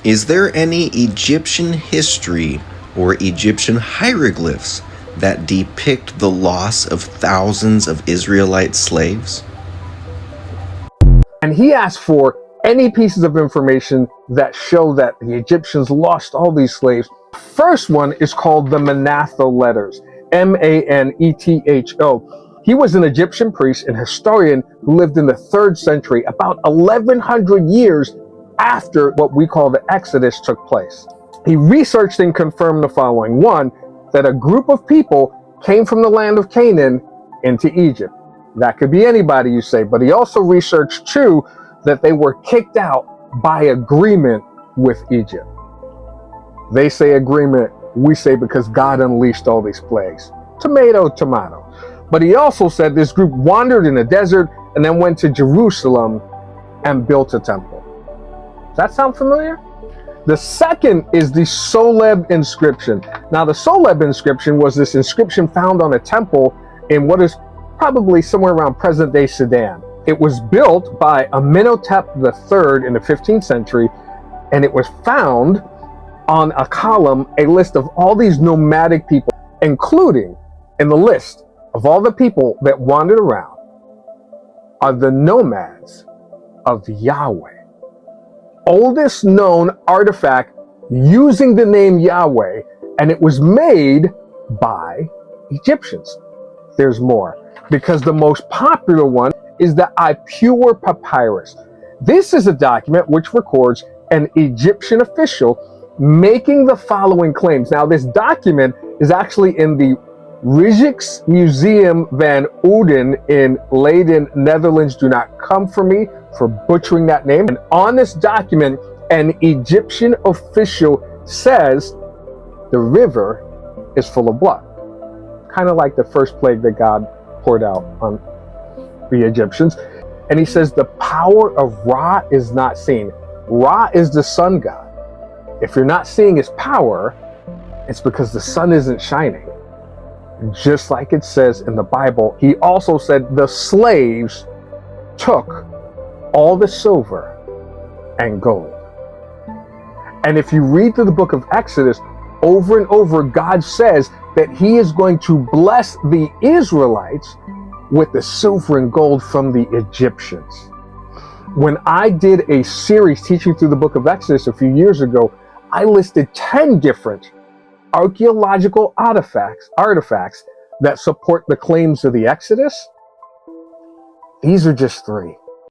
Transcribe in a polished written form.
Is there any Egyptian history or Egyptian hieroglyphs that depict the loss of thousands of Israelite slaves? And he asked for any pieces of information that show that the Egyptians lost all these slaves. First one is called the Manetho letters, Manetho. He was an Egyptian priest and historian who lived in the 3rd century, about 1100 years after what we call the Exodus took place. He researched and confirmed the following. One, that a group of people came from the land of Canaan into Egypt. That could be anybody, you say, but he also researched, too, that they were kicked out by agreement with Egypt. They say agreement, we say because God unleashed all these plagues. Tomato, tomato. But he also said this group wandered in the desert and then went to Jerusalem and built a temple. Does that sound familiar? The second is the Soleb inscription. Now, the Soleb inscription was this inscription found on a temple in what is probably somewhere around present-day Sudan. It was built by Amenhotep III in the 15th century, and it was found on a column a list of all these nomadic people, including in the list of all the people that wandered around are the nomads of Yahweh. Oldest known artifact using the name Yahweh, and it was made by Egyptians. There's more, because the most popular one is the Ipuwer Papyrus. This is a document which records an Egyptian official making the following claims. Now, this document is actually in the Rijksmuseum van Uden in Leiden, Netherlands. Do not come for me for butchering that name. And on this document, an Egyptian official says the river is full of blood. Kind of like the first plague that God poured out on the Egyptians. And he says the power of Ra is not seen. Ra is the sun god. If you're not seeing his power, it's because the sun isn't shining. Just like it says in the Bible, he also said the slaves took all the silver and gold. And if you read through the book of Exodus, over and over, God says that he is going to bless the Israelites with the silver and gold from the Egyptians. When I did a series teaching through the book of Exodus a few years ago, I listed 10 different archaeological artifacts that support the claims of the Exodus. These are just 3.